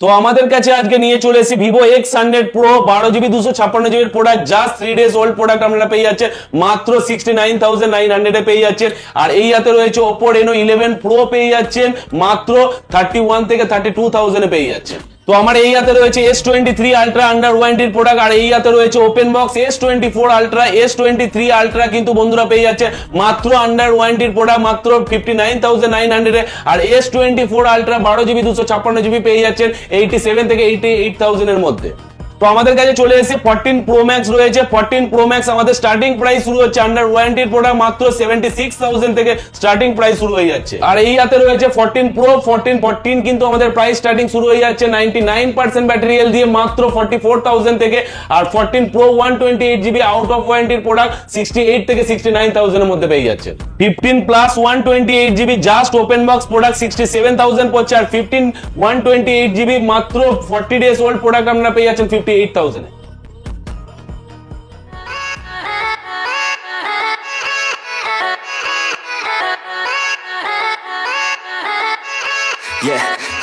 তো আমাদের কাছে আজকে নিয়ে চলে এসেছি Vivo X100 Pro 12GB 256GB product, just 3 days old product আপনারা পেয়ে যাচ্ছেন মাত্র 69,900 এ পেয়ে যাচ্ছেন। আর এই হাতে রয়েছে Oppo Reno 11 Pro পেয়ে যাচ্ছেন মাত্র 31 থেকে 32,000 এ পেয়ে যাচ্ছেন। তো আমার এই হাতে রয়েছে S23 Ultra আন্ডার ওয়ারেন্টির প্রোডাক্ট, আর এই হাতে রয়েছে open box S24 Ultra S23 Ultra কিন্তু বন্ধুরা পেয়ে যাচ্ছে মাত্র আন্ডার ওয়ারেন্টির প্রোডাক্ট মাত্র 59,900 এ। আর S24 Ultra 12GB 256GB পেয়ে যাচ্ছেন 87 থেকে 88,000 এর মধ্যে। তো আমাদের কাছে চলে এসেছে 14 Pro Max রয়েছে। 14 Pro Max আমাদের স্টার্টিং প্রাইস শুরু হচ্ছে আন্ডার ওয়ারেন্টির প্রোডাক্ট মাত্র 76,000 থেকে স্টার্টিং প্রাইস শুরু হয়ে যাচ্ছে। আর এই হাতে রয়েছে 14 Pro 14 কিন্তু আমাদের প্রাইস স্টার্টিং শুরু হয়ে যাচ্ছে 99% ব্যাটারি হেলথ দিয়ে মাত্র 44,000 থেকে। আর 14 Pro 128GB আউট অফ ওয়ারেন্টির প্রোডাক্ট 68 থেকে 69,000 এর মধ্যে পেয়ে যাচ্ছে। 15 Plus 128GB just open box product 67,000 পড়ছে। আর 15 128GB মাত্র 40 ডেজ ওল্ড প্রোডাক্ট আমরা পেয়ে যাচ্ছেন 58,000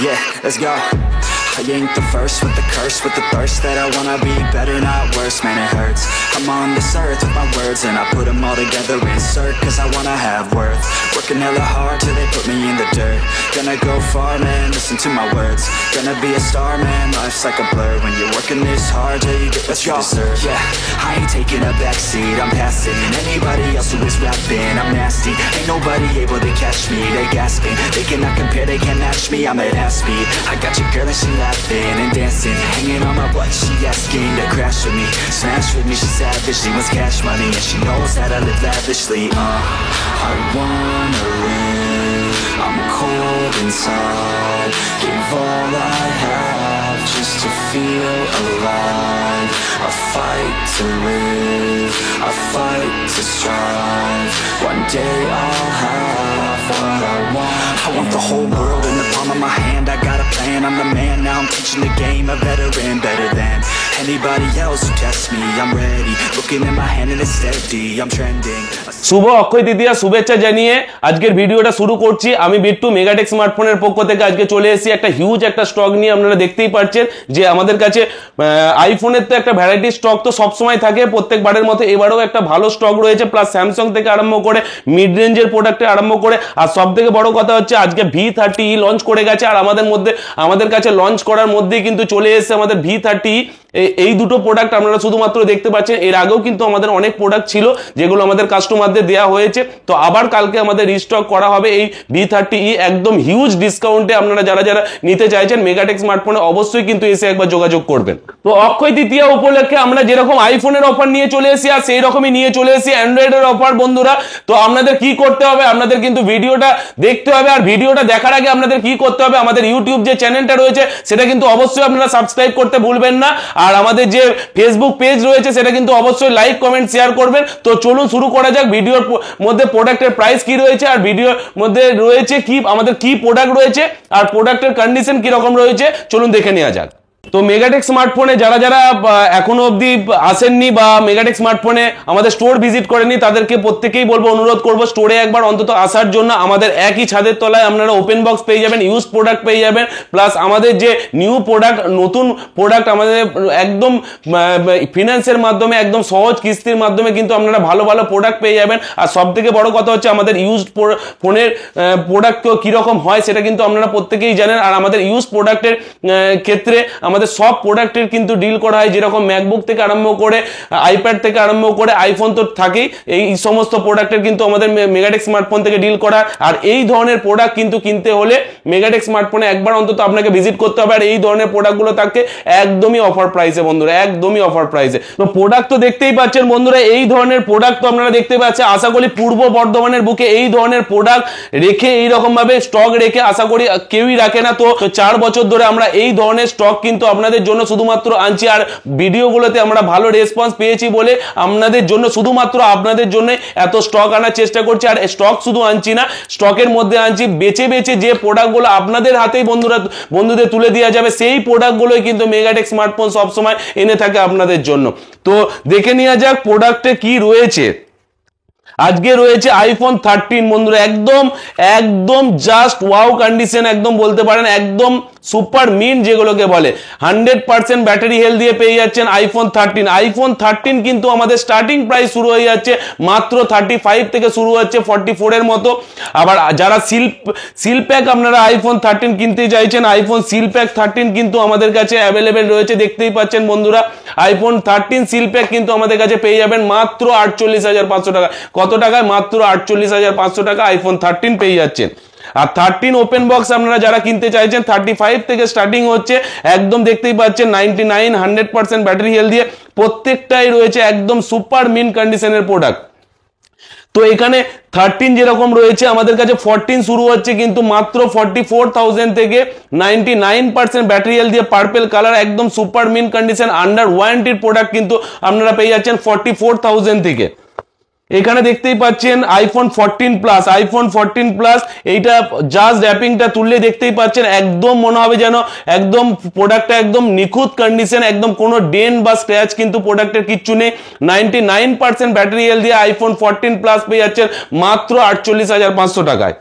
Yeah, let's go. I ain't the first with the curse, with the thirst that I wanna be better, not worse, man it hurts. I'm on this earth with my words and I put them all together, insert, cause I wanna have worth. Working hella hard till they put me in the dirt. Gonna go far, man, listen to my words. Gonna be a star, man, life's like a blur. When you're working this hard till you get what you deserve. Yeah, I ain't taking a backseat, I'm passing anybody else who is rapping, I'm nasty. Ain't nobody able to catch me, they gasping. They cannot compare, they can't match me, I'm at half speed. I got your girl and she laughing and dancing, hanging on my butt, she asking to crash with me. Smash with me, she savage, she wants cash money, and she knows that I live lavishly. I wanna live, I'm cold inside. Give all I have just to feel alive. I fight to live, I fight to strive. One day I'll have what I want. I want the whole world in the palm of my hand. I got a plan, I'm the man. Now I'm teaching the game, a veteran, better than anybody else who tests me. I'm ready, looking in my hand and it's steady. I'm trending. শুভ অক্ষয় তৃতীয়া শুভেচ্ছা জানিয়ে আজকের ভিডিওটা শুরু করছি। আমি বিট্টু মেগাটেক স্মার্টফোনের পক্ষ থেকে আজকে চলে এসেছি একটা হিউজ একটা স্টক নিয়ে। আপনারা দেখতেই পাচ্ছেন যে আমাদের কাছে আইফোনের তো একটা ভ্যারাইটি স্টক তো সবসময় থাকে, প্রত্যেকবারের মতো এবারেও একটা ভালো স্টক রয়েছে। প্লাস স্যামসাং থেকে আরম্ভ করে মিড রেঞ্জের প্রোডাক্টে আরম্ভ করে, আর সব থেকে বড় কথা হচ্ছে আজকে V30e লঞ্চ করে গেছে। আর আমাদের কাছে লঞ্চ করার মধ্যেই কিন্তু চলে এসেছে আমাদের V30e। এই দুটো প্রোডাক্ট আপনারা শুধুমাত্র দেখতে পাচ্ছেন। এর আগেও কিন্তু আমাদের অনেক প্রোডাক্ট ছিল যেগুলো আমাদের কাস্টমারদের দেওয়া হয়েছে। তো আবার কালকে আমাদের রিস্টক করা হবে এই V30e একদম হিউজ ডিসকাউন্টে। আপনারা যারা যারা নিতে চাইছেন মেগাটেক স্মার্টফোনে অবশ্যই কিন্তু এসে একবার যোগাযোগ করবেন। তো অক্ষয় তৃতীয়া উপলক্ষে আমরা যেরকম আইফোনের অফার নিয়ে চলে এসেছি আর সেই রকমই নিয়ে চলে এসেছি অ্যান্ড্রয়েডের অফার বন্ধুরা। তো আপনাদের কি করতে হবে, আপনাদের কিন্তু ভিডিওটা দেখতে হবে। আর ভিডিওটা দেখার আগে আপনাদের কি করতে হবে, আমাদের ইউটিউব যে চ্যানেলটা রয়েছে সেটা কিন্তু অবশ্যই আপনারা সাবস্ক্রাইব করতে ভুলবেন না। আর আমাদের যে ফেসবুক পেজ রয়েছে সেটা কিন্তু অবশ্যই লাইক কমেন্ট শেয়ার করবেন। তো চলুন শুরু করা যাক। ভিডিওর মধ্যে প্রোডাক্টের প্রাইস কি রয়েছে, আর ভিডিওর মধ্যে রয়েছে কি আমাদের কি প্রোডাক্ট রয়েছে, আর প্রোডাক্টের কন্ডিশন কি রকম রয়েছে, চলুন দেখে নেওয়া যাক। তো মেগাটেক স্মার্টফোনে যারা যারা এখনো অবধি আসেননি বা মেগাটেক স্মার্টফোনে আমাদের স্টোর ভিজিট করেনি তাদেরকে প্রত্যেকেই বলবো, অনুরোধ করবো স্টোরে একবার অন্তত আসার জন্য। আমাদের একই ছাদের তলায় আপনারা ওপেন বক্স পেয়ে যাবেন, ইউজ প্রোডাক্ট পেয়ে যাবেন, প্লাস আমাদের যে নিউ প্রোডাক্ট নতুন প্রোডাক্ট আমাদের একদম ফিনান্সের মাধ্যমে একদম সহজ কিস্তির মাধ্যমে কিন্তু আপনারা ভালো ভালো প্রোডাক্ট পেয়ে যাবেন। আর সব থেকে বড় কথা হচ্ছে আমাদের ইউজড ফোনের প্রোডাক্ট কিরকম হয় সেটা কিন্তু আপনারা প্রত্যেকেই জানেন। আর আমাদের ইউজ প্রোডাক্টের ক্ষেত্রে আমাদের সব প্রোডাক্টের কিন্তু ডিল করা হয়, যেরকম ম্যাকবুক থেকে আরম্ভ করে আইপ্যাড থেকে আরম্ভ করে আইফোন তো থাকেই, এই সমস্ত প্রোডাক্টের কিন্তু আমাদের মেগাটেক স্মার্টফোন থেকে ডিল করা। আর এই ধরনের প্রোডাক্ট কিন্তু কিনতে হলে মেগাটেক স্মার্টফোনে একবার অন্তত আপনাকে ভিজিট করতে হবে। আর এই ধরনের প্রোডাক্টগুলো থাকে একদমই অফার প্রাইসে বন্ধুরা, একদমই অফার প্রাইসে। তো প্রোডাক্ট তো দেখতেই পাচ্ছেন বন্ধুরা, এই ধরনের প্রোডাক্ট তো আপনারা দেখতে পাচ্ছেন। আশা করি পূর্ব বর্ধমানের বুকে এই ধরনের প্রোডাক্ট রেখে এইরকম ভাবে স্টক রেখে আশা করি কেউই রাখে না। তো 4 বছর ধরে আমরা এই ধরনের স্টক কিন্তু আপনাদের জন্য শুধুমাত্র আনছি। আর ভিডিওগুলোতে আমরা ভালো রেসপন্স পেয়েছি বলে আপনাদের জন্য শুধুমাত্র আপনাদের জন্য এত স্টক আনার চেষ্টা করছি। আর স্টক শুধু আনছি না, স্টকের মধ্যে আনছি বেছে বেছে যে প্রোডাক্টগুলো আপনাদের হাতেই বন্ধুদের তুলে দেওয়া যাবে, সেই প্রোডাক্টগুলোই কিন্তু মেগাটেক স্মার্টফোন সবসময় এনে থাকে আপনাদের জন্য। তো দেখে নেওয়া যাক প্রোডাক্টে কি রয়েছে। আজকে রয়েছে আইফোন 13 বন্ধুরা, একদম জাস্ট ওয়াও কন্ডিশন, একদম বলতে পারেন একদম সুপার মিন্ট যেগুলোকে বলে 100% ব্যাটারি হেলথ দিয়ে পেয়ে যাচ্ছেন আইফোন 13 কিন্তু আমাদের স্টার্টিং প্রাইস শুরু হয়ে যাচ্ছে মাত্র 35 থেকে শুরু হচ্ছে 44 এর মতো। আবার যারা সিল প্যাক আপনারা আইফোন 13 কিনতে চাইছেন, আইফোন সিল প্যাক 13 কিন্তু আমাদের কাছে অ্যাভেলেবেল রয়েছে, দেখতেই পাচ্ছেন বন্ধুরা। আইফোন 13 সিল প্যাক কিন্তু আমাদের কাছে পেয়ে যাবেন মাত্র 48,500 টাকা। কত টাকায়? মাত্র 48,500 টাকা আইফোন 13 পেয়ে যাচ্ছেন। আর 13 ওপেন বক্স আপনারা যারা কিনতে চাইছেন 35 থেকে স্টার্টিং হচ্ছে, একদম দেখতেই পাচ্ছেন 99 100% ব্যাটারি হেলথ দিয়ে, প্রত্যেকটাই রয়েছে একদম সুপার মিন্ট কন্ডিশনের প্রোডাক্ট। তো এখানে 13 যেরকম রয়েছে আমাদের কাছে 14 শুরু হচ্ছে কিন্তু মাত্র 44,000 থেকে, 99% ব্যাটারি হেলথ দিয়ে, পার্পল কালার, একদম সুপার মিন্ট কন্ডিশন, আন্ডার ওয়ারেন্টির প্রোডাক্ট কিন্তু আপনারা পেয়ে যাচ্ছেন 44,000 থেকে। এখানে দেখতেই পাচ্ছেন আইফোন 14 প্লাস, আইফোন 14 প্লাস, এইটা জাস্ট র্যাপিংটা তুললে দেখতেই পাচ্ছেন একদম মনে হবে যেন একদম প্রোডাক্টটা একদম নিখুঁত কন্ডিশন, একদম কোনো ডেন বা স্ক্র্যাচ কিন্তু প্রোডাক্টের কিচ্ছু নেই। 99% ব্যাটারি হেলথ দিয়ে আইফোন 14 প্লাস পেয়ে যাচ্ছেন মাত্র 48,500 টাকায়।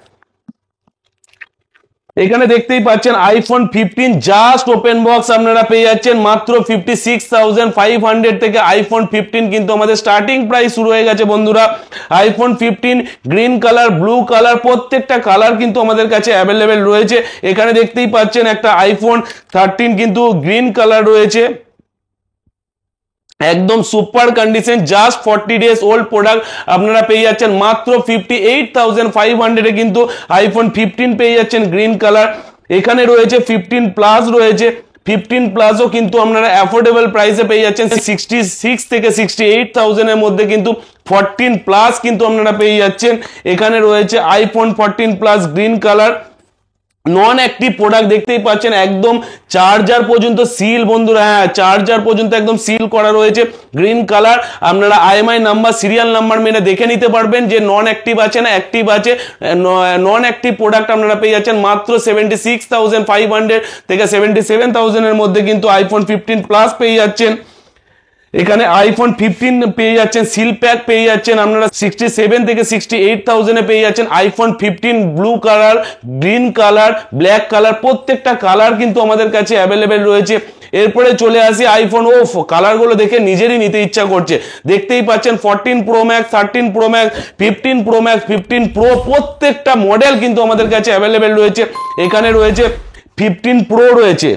এখানে দেখতেই পাচ্ছেন আইফোন 15 জাস্ট ওপেন বক্স আপনারা পেয়ে যাচ্ছেন মাত্র 56,500 থেকে। আইফোন 15 কিন্তু আমাদের স্টার্টিং প্রাইস শুরু হয়ে গেছে বন্ধুরা। IPhone 15 green colour, blue colour, প্রত্যেকটা কালার কিন্তু আমাদের কাছে অ্যাভেলেবেল রয়েছে। এখানে দেখতেই পাচ্ছেন একটা আইফোন 13 কিন্তু গ্রিন কালার রয়েছে, একদম super condition, just 40 days old product আপনারা পেয়ে যাচ্ছেন মাত্র 58,500 এ কিন্তু আইফোন 15 পেয়ে যাচ্ছেন গ্রিন কালার। এখানে রয়েছে 15 প্লাস রয়েছে, 15 প্লাসও কিন্তু আপনারা অ্যাফোর্ডেবল প্রাইসে পেয়ে যাচ্ছেন 66 থেকে 68,000 এর মধ্যে কিন্তু 14 প্লাস কিন্তু আপনারা পেয়ে যাচ্ছেন। এখানে রয়েছে আইফোন 14 প্লাস গ্রিন কালার, নন অ্যাক্টিভ প্রোডাক্ট দেখতেই পাচ্ছেন, একদম চার্জার পর্যন্ত সিল বন্ধুরা, হ্যাঁ চার্জার পর্যন্ত একদম সিল করা রয়েছে, গ্রিন কালার। আপনারা আইএমআই নাম্বার, সিরিয়াল নাম্বার মেনে দেখে নিতে পারবেন যে নন অ্যাক্টিভ আছে না অ্যাক্টিভ আছে। নন অ্যাক্টিভ প্রোডাক্ট আপনারা পেয়ে যাচ্ছেন মাত্র 76,500 থেকে 77,000 এর মধ্যে কিন্তু আইফোন 15 প্লাস পেয়ে যাচ্ছেন। এখানে আইফোন 15 পেয়ে যাচ্ছেন সিল প্যাক পেয়ে যাচ্ছেন আপনারা 67 থেকে 68,000 এ পেয়ে যাচ্ছেন। IPhone 15 blue colour, green colour, black colour, প্রত্যেকটা কালার কিন্তু আমাদের কাছে অ্যাভেলেবেল রয়েছে। এরপরে চলে আসি আইফোন, কালারগুলো দেখে নিজেরই নিতে ইচ্ছা করছে, দেখতেই পাচ্ছেন 14 pro max, 13 pro max, 15 pro max, 15 pro, প্রত্যেকটা মডেল কিন্তু আমাদের কাছে অ্যাভেলেবেল রয়েছে। এখানে রয়েছে 15 প্রো রয়েছে,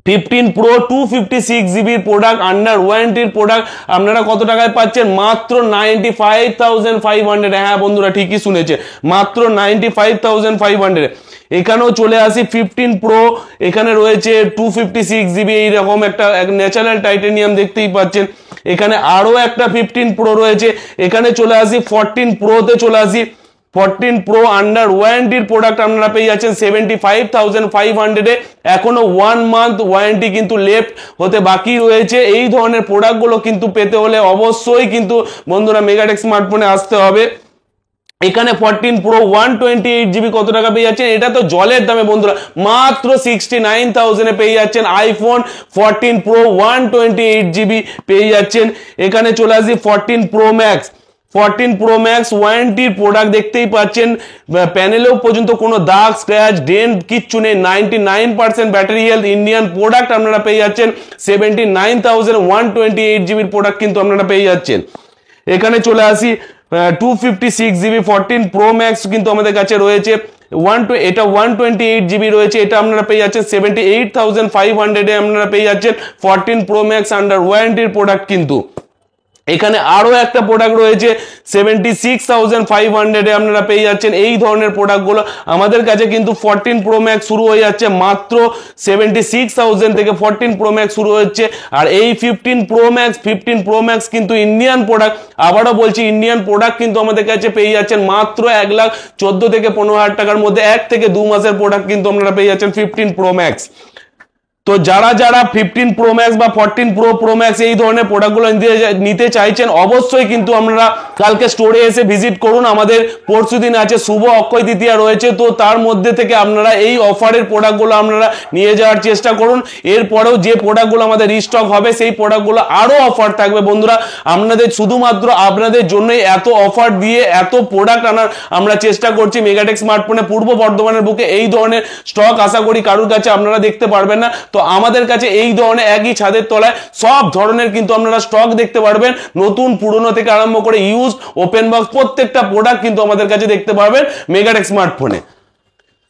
15 প্রো 256 জিবির প্রোডাক্ট, আন্ডার ওয়ারেন্টির প্রোডাক্ট আপনারা কত টাকায় পাচ্ছেন? মাত্র 95,500। হ্যাঁ বন্ধুরা ঠিকই শুনেছে, মাত্র 95,500। এখানেও চলে আসি 15 প্রো, এখানে রয়েছে 256 জিবি, এইরকম একটা ন্যাচারাল টাইটেনিয়াম দেখতেই পাচ্ছেন। এখানে আরো একটা 15 প্রো রয়েছে। এখানে চলে আসি 14 প্রোতে, চলে আসি 14 প্রো আন্ডার ওয়ারেন্টির প্রোডাক্ট আপনারা পেয়ে যাচ্ছেন 75,500 এ। এখনো 1 মান্থ ওয়ারেন্টি কিন্তু লেফট হতে বাকি রয়েছে। এই ধরনের প্রোডাক্টগুলো কিন্তু পেতে হলে অবশ্যই কিন্তু বন্ধুরা মেগাটেক স্মার্টফোনে আসতে হবে। এখানে 14 প্রো 128 জিবি কত টাকা পেয়ে যাচ্ছেন? এটা তো জলের দামে বন্ধুরা, মাত্র 69,000 এ পেয়ে যাচ্ছেন আইফোন 14 প্রো 128 জিবি পেয়ে যাচ্ছেন। এখানে চলে আসি 14 প্রো ম্যাক্স, 14 প্রো ম্যাক্স ওয়ারেন্টির প্রোডাক্ট দেখতেই পাচ্ছেন, প্যানেলেও পর্যন্ত কোনো দাগ, স্ক্র্যাচ, ডেন্ট কিচ্ছু নেই, 99% ব্যাটারি হেলথ, ইন্ডিয়ান প্রোডাক্ট আপনারা পেয়ে যাচ্ছেন 79,128 জিবির প্রোডাক্ট কিন্তু আপনারা পেয়ে যাচ্ছেন। এখানে চলে আসি 256 জিবি 14 প্রো ম্যাক্স কিন্তু আমাদের কাছে রয়েছে, এটা 128 জিবি রয়েছে, এটা আপনারা পেয়ে যাচ্ছেন 78,500 এ আপনারা পেয়ে যাচ্ছেন 14 প্রো ম্যাক্স আন্ডার ওয়ারেন্টির প্রোডাক্ট কিন্তু। এখানে আরো একটা প্রোডাক্ট রয়েছে 76,500 এ আপনারা পেয়ে যাচ্ছেন। এই ধরনের প্রোডাক্টগুলো আমাদের কাছে কিন্তু 14 প্রো ম্যাক্স শুরু হয়ে যাচ্ছে মাত্র 76,000 থেকে 14 প্রো ম্যাক্স শুরু হচ্ছে। আর এই 15 প্রো ম্যাক্স কিন্তু ইন্ডিয়ান প্রোডাক্ট, আবারও বলছি ইন্ডিয়ান প্রোডাক্ট কিন্তু আমাদের কাছে পেয়ে যাচ্ছেন মাত্র 1,14,000 থেকে 15,000 টাকার মধ্যে, 1 থেকে 2 মাসের প্রোডাক্ট কিন্তু আপনারা পেয়ে যাচ্ছেন 15 প্রো ম্যাক্স। তো যারা যারা 15 প্রো ম্যাক্স বা 14 প্রো ম্যাক্স এই ধরনের প্রোডাক্টগুলো নিতে চাইছেন অবশ্যই কিন্তু আমরা কালকে স্টোরে এসে ভিজিট করুন। আমাদের পরশুদিন আছে শুভ অক্ষয় তৃতীয়া রয়েছে, তো তার মধ্যে থেকে আপনারা এই অফারের প্রোডাক্টগুলো আপনারা নিয়ে যাওয়ার চেষ্টা করুন। এরপরেও যে প্রোডাক্টগুলো আমাদের রিস্টক হবে সেই প্রোডাক্টগুলো আরো অফার থাকবে বন্ধুরা। আপনাদের শুধুমাত্র আপনাদের জন্যই এত অফার দিয়ে এত প্রোডাক্ট আনার আমরা চেষ্টা করছি। মেগাটেক স্মার্টফোনে পূর্ব বর্ধমানের বুকে এই ধরনের স্টক আশা করি কারোর কাছে আপনারা দেখতে পারবেন না। তো আমাদের কাছে এই ধরনের একই ছাদের তলায় সব ধরনের কিন্তু আপনারা স্টক দেখতে পারবেন, নতুন পুরনো থেকে আরম্ভ করে ইউজ ওপেন বক্স প্রত্যেকটা প্রোডাক্ট কিন্তু আমাদের কাছে দেখতে পারবেন মেগাটেক স্মার্টফোনে।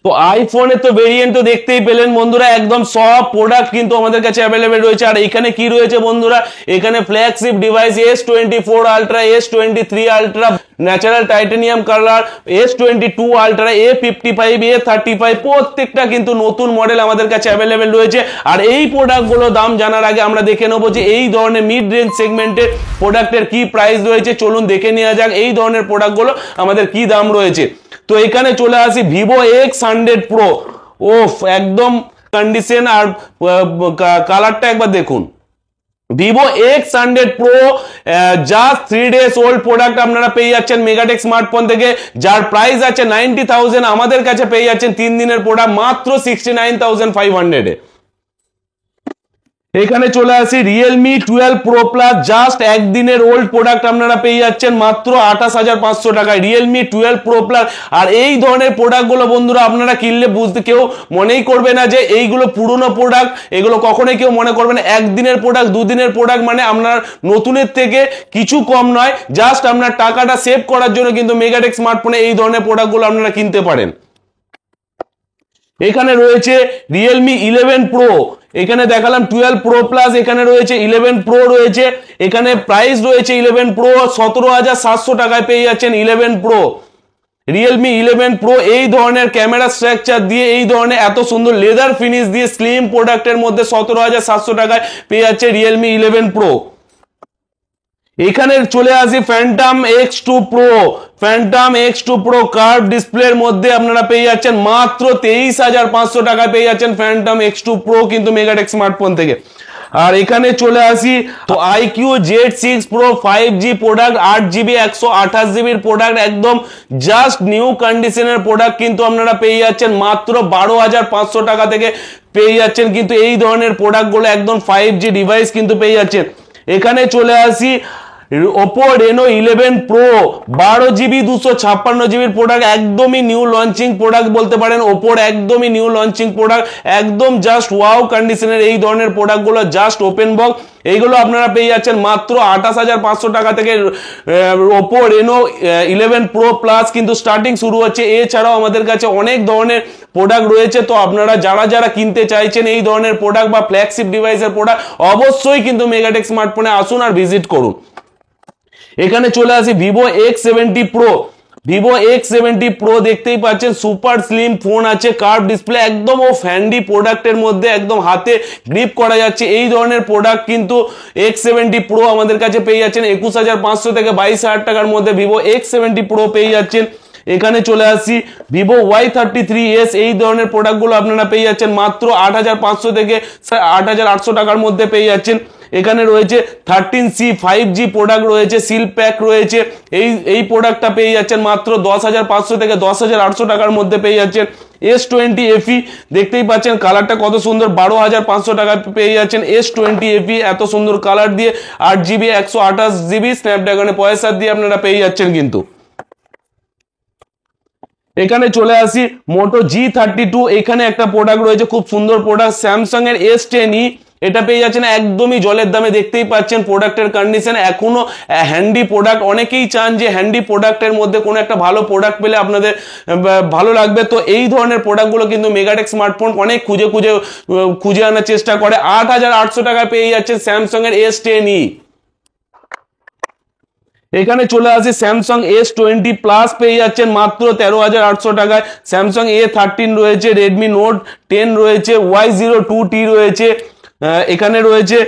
তো আইফোনের তো ভেরিয়েন্ট তো দেখতেই পেলেন বন্ধুরা, একদম সব প্রোডাক্ট কিন্তু আমাদের কাছে অ্যাভেলেবেল রয়েছে। আর এখানে কি রয়েছে বন্ধুরা, এখানে flagship device S24 ultra, S23 ultra, natural titanium colour, S22 ultra, A55, A35 প্রত্যেকটা কিন্তু নতুন মডেল আমাদের কাছে অ্যাভেলেবেল রয়েছে। আর এই প্রোডাক্টগুলোর দাম জানার আগে আমরা দেখে নেবো যে এই ধরনের মিড রেঞ্জ সেগমেন্টের প্রোডাক্টের কি প্রাইস রয়েছে। চলুন দেখে নেওয়া যাক এই ধরনের প্রোডাক্টগুলো আমাদের কি দাম রয়েছে। তো এখানে চলে আসি ভিভো X100 প্রো, ওফ একদম কন্ডিশন আর কালারটা একবার দেখুন। Vivo X100 pro just 3 days old product আপনারা পেয়ে যাচ্ছেন মেগাটেক স্মার্টফোন থেকে, যার প্রাইস আছে 90,000। আমাদের কাছে পেয়ে যাচ্ছেন 3 দিনের প্রোডাক্ট মাত্র 69,500 এ। এখানে চলে আসি রিয়েলমি 12 প্রো প্লাস, জাস্ট একদিনের ওল্ড প্রোডাক্ট আপনারা পেয়ে যাচ্ছেন মাত্র 28,500 টাকায় রিয়েলমি 12 প্রো প্লাস। আর এই ধরনের প্রোডাক্টগুলো বন্ধুরা আপনারা কিনলে বুঝতে কেউ মনেই করবে না যে এইগুলো পুরনো প্রোডাক্ট, এগুলো কখনোই কেউ মনে করবে না। একদিনের প্রোডাক্ট, দুদিনের প্রোডাক্ট মানে আপনার নতুনের থেকে কিছু কম নয়। জাস্ট আপনার টাকাটা সেভ করার জন্য কিন্তু মেগাটেক স্মার্টফোনে এই ধরনের প্রোডাক্টগুলো আপনারা কিনতে পারেন। এখানে রয়েছে রিয়েলমি 11 প্রো, এখানে দেখালাম 12 প্রো প্লাস, এখানে রয়েছে 11 প্রো রয়েছে। এখানে প্রাইস রয়েছে 11 প্রো 17,700 টাকায় পেয়ে যাচ্ছেন 11 প্রো। রিয়েলমি 11 প্রো এই ধরনের ক্যামেরা স্ট্রাকচার দিয়ে, এই ধরনের এত সুন্দর লেদার ফিনিশ দিয়ে স্লিম প্রোডাক্টের মধ্যে 17,700 টাকায় পেয়ে যাচ্ছে রিয়েলমি 11 প্রো। এখানে চলে আসি phantom X2 pro, phantom X2 pro curve ডিসপ্লের মধ্যে আপনারা পেয়ে যাচ্ছেন মাত্র 23,500 টাকায় পেয়ে যাচ্ছেন ফ্যান্টাম X2 প্রো কিন্তু মেগাটেক স্মার্টফোন থেকে। আর এখানে চলে আসি তো IQ Z6 pro 5G product, 8GB 128GB product, একদম জাস্ট নিউ কন্ডিশনের প্রোডাক্ট কিন্তু আপনারা পেয়ে যাচ্ছেন মাত্র 12,500 টাকা থেকে পেয়ে যাচ্ছেন কিন্তু এই ধরনের প্রোডাক্টগুলো একদম 5G ডিভাইস কিন্তু পেয়ে যাচ্ছেন। এখানে চলে আসি Oppo Reno 11 Pro 12GB 256GB product, একদমই নিউ লঞ্চিং প্রোডাক্ট বলতে পারেন। Oppo একদমই নিউ লঞ্চিং প্রোডাক্ট, একদম জাস্ট ওয়াও কন্ডিশনের এই ধরনের প্রোডাক্টগুলো জাস্ট ওপেন বক্স, এইগুলো আপনারা পেয়ে যাচ্ছেন মাত্র 28,500 টাকা থেকে। Oppo Reno 11 Pro Plus কিন্তু স্টার্টিং শুরু হচ্ছে। এছাড়াও আমাদের কাছে অনেক ধরনের প্রোডাক্ট রয়েছে। তো আপনারা যারা যারা কিনতে চাইছেন এই ধরনের প্রোডাক্ট বা ফ্ল্যাগশিপ ডিভাইসের প্রোডাক্ট অবশ্যই কিন্তু মেগাটেক স্মার্টফোনে আসুন আর ভিজিট করুন। এখানে চলে আসি Vivo X70 pro, Vivo X70 pro দেখতেই পাচ্ছেন সুপার স্লিম ফোন আছে, কার্ভ ডিসপ্লে, একদম ও ফ্যান্ডি প্রোডাক্টের মধ্যে একদম হাতে গ্রিপ করা যাচ্ছে এই ধরনের প্রোডাক্ট কিন্তু X70 প্রো আমাদের কাছে পেয়ে যাচ্ছেন 21,500 থেকে 22,000 টাকার মধ্যে ভিভো X70 প্রো পেয়ে যাচ্ছেন। এখানে চলে আসি ভিভো Y33s, এই ধরনের প্রোডাক্টগুলো আপনারা পেয়ে যাচ্ছেন মাত্র 8,500 থেকে 8,800 টাকার মধ্যে পেয়ে যাচ্ছেন। এখানে রয়েছে 13C 5G প্রোডাক্ট রয়েছে, সিল প্যাক রয়েছে, এই প্রোডাক্টটা পেয়ে যাচ্ছেন মাত্র 10,500 থেকে 10,800 টাকার মধ্যে পেয়ে যাচ্ছেন। S20 FE দেখতেই পাচ্ছেন কালারটা কত সুন্দর, 12,500 টাকা পেয়ে যাচ্ছেন S20 FE এত সুন্দর কালার দিয়ে, 8GB 128GB স্ন্যাপড্রাগনের প্রসেসর দিয়ে আপনারা পেয়ে যাচ্ছেন কিন্তু। এখানে চলে আসি মোটো G32, এখানে একটা প্রোডাক্ট রয়েছে খুব সুন্দর প্রোডাক্ট, স্যামসাং এর S10e, এটা পেয়ে যাচ্ছেন একদমই জলের দামে। দেখতেই পাচ্ছেন প্রোডাক্টের কন্ডিশন এখনো হ্যান্ডি প্রোডাক্ট, অনেকেই চান যে হ্যান্ডি প্রোডাক্টের মধ্যে কোনো একটা ভালো প্রোডাক্ট পেলে আপনাদের ভালো লাগবে। তো এই ধরনের প্রোডাক্টগুলো কিন্তু মেগাটেক স্মার্টফোন অনেক খুঁজে আনার চেষ্টা করে। 8,800 টাকায় পেয়ে যাচ্ছেন স্যামসাং এর S10e। এখানে চলে আসি স্যামসাং S20 প্লাস পেয়ে যাচ্ছেন মাত্র 13,800 টাকায়। স্যামসাং A13 রয়েছে, রেডমি নোট 10 রয়েছে, Y02T রয়েছে, এখানে রয়েছে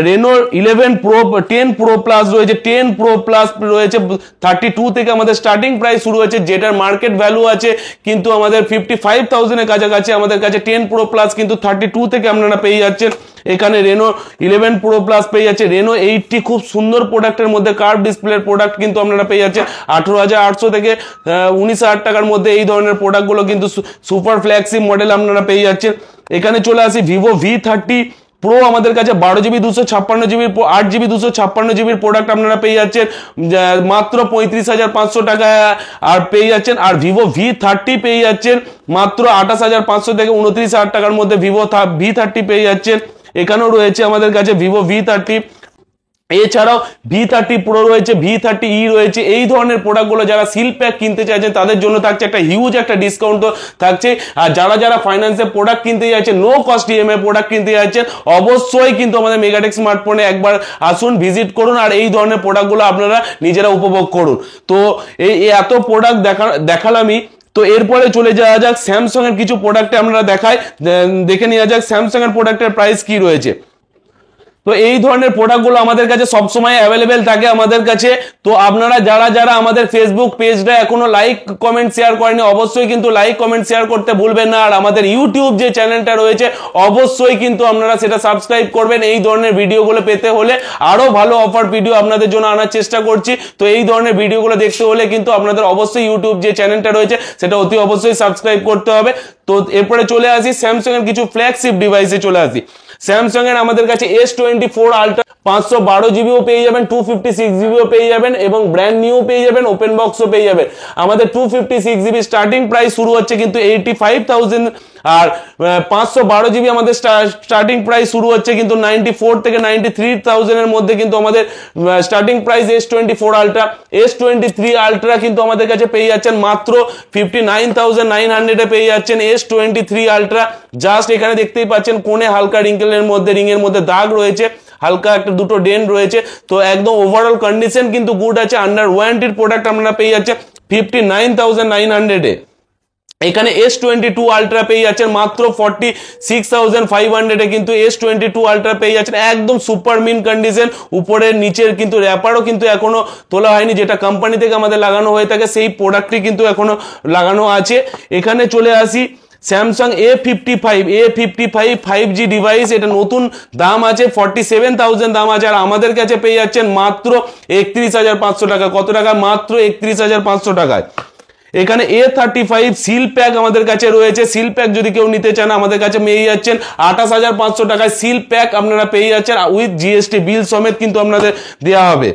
রেনো 11 প্রো 10 প্রো প্লাস রয়েছে, 10 প্রো প্লাস রয়েছে 32 থেকে আমাদের স্টার্টিং প্রাইস শুরু হয়েছে, যেটার মার্কেট ভ্যালু আছে কিন্তু আমাদের 55,000 এর কাছাকাছি। আমাদের কাছে 10 প্রো প্লাস কিন্তু 32 থেকে আপনারা পেয়ে যাচ্ছেন। এখানে রেনো 11 প্রো প্লাস পেয়ে যাচ্ছে, রেনো 80 খুব সুন্দর প্রোডাক্টের মধ্যে কার্ভ ডিসপ্লের প্রোডাক্ট কিন্তু আপনারা পেয়ে যাচ্ছেন 18,800 থেকে 19,000 টাকার মধ্যে। এই ধরনের প্রোডাক্টগুলো কিন্তু সুপার ফ্ল্যাগশিপ মডেল আপনারা পেয়ে যাচ্ছেন। এখানে চলে আসি ভিভো V30 প্রো, আমাদের কাছে 12GB 256GB 8GB 256GBর প্রোডাক্ট আপনারা পেয়ে যাচ্ছেন মাত্র 35,500 টাকা আর পেয়ে যাচ্ছেন। আর ভিভো V30 পেয়ে যাচ্ছেন মাত্র 28,500 থেকে 29,000 টাকার মধ্যে ভিভো V30 পেয়ে যাচ্ছেন। এখানেও রয়েছে আমাদের কাছে ভিভো V30, এছাড়াও V30 প্রো রয়েছে, V30e রয়েছে। এই ধরনের প্রোডাক্টগুলো যারা সিল প্যাক কিনতে চাইছেন তাদের জন্য থাকছে একটা হিউজ একটা ডিসকাউন্ট থাকছে। আর যারা ফাইন্যান্সে প্রোডাক্ট কিনতে যাচ্ছেন, নো কস্ট ইএমআই প্রোডাক্ট কিনতে যাচ্ছেন, অবশ্যই কিন্তু আমাদের মেগাটেক স্মার্টফোনে একবার আসুন, ভিজিট করুন আর এই ধরনের প্রোডাক্টগুলো আপনারা নিজেরা উপভোগ করুন। তো এই এত প্রোডাক্ট দেখালামই। তো এরপরে চলে যাওয়া যাক স্যামসাং এর কিছু প্রোডাক্টে আমরা দেখে নেওয়া যাক স্যামসাং এর প্রোডাক্টের প্রাইস কি রয়েছে। তো এই ধরনের প্রোডাক্টগুলো আমাদের কাছে সবসময় অ্যাভেলেবেল থাকে আমাদের কাছে। তো আপনারা যারা আমাদের ফেসবুক পেজটা এখনো লাইক কমেন্ট শেয়ার করেনি, অবশ্যই কিন্তু লাইক কমেন্ট শেয়ার করতে ভুলবেন না। আর আমাদের ইউটিউব যে চ্যানেলটা রয়েছে অবশ্যই কিন্তু আপনারা সেটা সাবস্ক্রাইব করবেন। এই ধরনের ভিডিওগুলো পেতে হলে আরো ভালো অফার ভিডিও আপনাদের জন্য আনার চেষ্টা করছি। তো এই ধরনের ভিডিওগুলো দেখতে হলে কিন্তু আপনাদের অবশ্যই ইউটিউব যে চ্যানেলটা রয়েছে সেটা অতি অবশ্যই সাবস্ক্রাইব করতে হবে। তো এরপরে চলে আসি স্যামসাং এর কিছু ফ্ল্যাগশিপ ডিভাইসে চলে আসি। স্যামসাং এর আমাদের কাছে S24 আলট্রা 512GBও পেয়ে যাবেন, 256GBও পেয়ে যাবেন এবং ব্র্যান্ড নিউ পেয়ে যাবেন, ওপেন বক্সও পেয়ে যাবেন। আমাদের 256GB স্টার্টিং প্রাইস শুরু হচ্ছে কিন্তু 85,000 আর 512GB আমাদের স্টার্টিং প্রাইস শুরু হচ্ছে কিন্তু 94 থেকে 93,000 এর মধ্যে কিন্তু আমাদের starting price S24 ultra. S23 ultra কিন্তু আমাদের কাছে পেয়ে যাচ্ছেন মাত্র 59,900 এ পেয়ে যাচ্ছেন S23 আলট্রা। জাস্ট এখানে দেখতেই পাচ্ছেন কোণে হালকা রিংয়ের মধ্যে দাগ রয়েছে, হালকা একটা দুটো ডেন্ট রয়েছে। তো একদম ওভারঅল কন্ডিশন কিন্তু গুড আছে। আন্ডার ওয়ারেন্টির প্রোডাক্ট আপনারা পেয়ে যাচ্ছেন 59,900 এ। এখানে S22 আলট্রা পেয়ে যাচ্ছেন মাত্র 46,500 এ কিন্তু S22 আলট্রা পেয়ে যাচ্ছেন একদম সুপার মিন কন্ডিশন। উপরের নিচের কিন্তু র্যাপারও কিন্তু এখনো তোলা হয়নি, যেটা কোম্পানি থেকে আমাদের লাগানো হয়ে থাকে সেই প্রোডাক্টটি কিন্তু এখনো লাগানো আছে। এখানে চলে আসি স্যামসাং A55 5G ডিভাইস, এটা নতুন দাম আছে 47,000 দাম আছে। আর আমাদের কাছে পেয়ে যাচ্ছেন মাত্র 31,500 টাকা। কত টাকা? মাত্র 31,500 টাকায়। এখানে A35 সিল প্যাক আমাদের কাছে রয়েছে। সিল প্যাক যদি কেউ নিতে চান আমাদের কাছে পেয়ে যাচ্ছেন 28,500 টাকায় সিল প্যাক আপনারা পেয়ে যাচ্ছেন উইথ জিএসটি বিল সমেত কিন্তু আপনাদের দেওয়া হবে।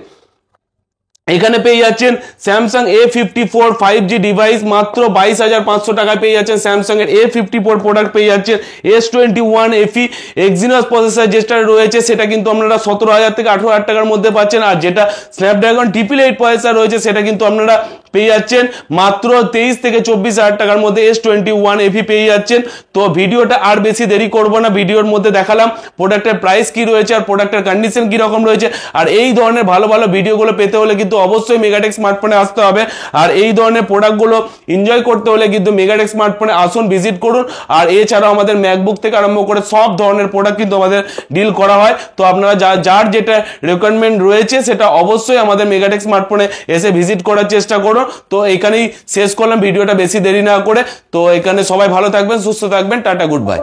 এখানে পেয়ে যাচ্ছেন স্যামসাং A54 5G ডিভাইস মাত্র 22,500 টাকায় পেয়ে যাচ্ছেন। স্যামসাং এর A54 প্রোডাক্ট পেয়ে যাচ্ছেন। S21 FE এক্সিনোস প্রসেসর যেটা রয়েছে সেটা কিন্তু আপনারা 17,000 থেকে 18,000 টাকার মধ্যে পাচ্ছেন। আর যেটা স্ন্যাপড্রাগন 888 প্রসেসর রয়েছে সেটা কিন্তু আপনারা পেয়ে যাচ্ছেন মাত্র 23 থেকে 24,000 টাকার মধ্যে S21 FE পেয়ে যাচ্ছেন। তো ভিডিওটা আর বেশি দেরি করব না, ভিডিওর মধ্যে দেখালাম প্রোডাক্টের প্রাইস কি রয়েছে আর প্রোডাক্টের কন্ডিশন কি রকম রয়েছে। আর এই ধরনের ভালো ভালো ভিডিওগুলো পেতে হলে কিন্তু অবশ্যই মেগাটেক স্মার্টফোনে আসতে হবে। আর এই ধরনের প্রোডাক্টগুলো এনজয় করতে হলে কিন্তু মেগাটেক স্মার্টফোনে আসুন, ভিজিট করুন। আর এছাড়াও আমাদের ম্যাকবুক থেকে আরম্ভ করে সব ধরনের প্রোডাক্ট কিন্তু আমাদের ডিল করা হয়। তো আপনারা যার যেটা রিকোয়ারমেন্ট রয়েছে সেটা অবশ্যই আমাদের মেগাটেক স্মার্টফোনে এসে ভিজিট করার চেষ্টা করুন। তো এখানেই শেষ করলাম ভিডিওটা, বেশি দেরি না করে। তো এখানে সবাই ভালো থাকবেন, সুস্থ থাকবেন, টাটা, গুড বাই।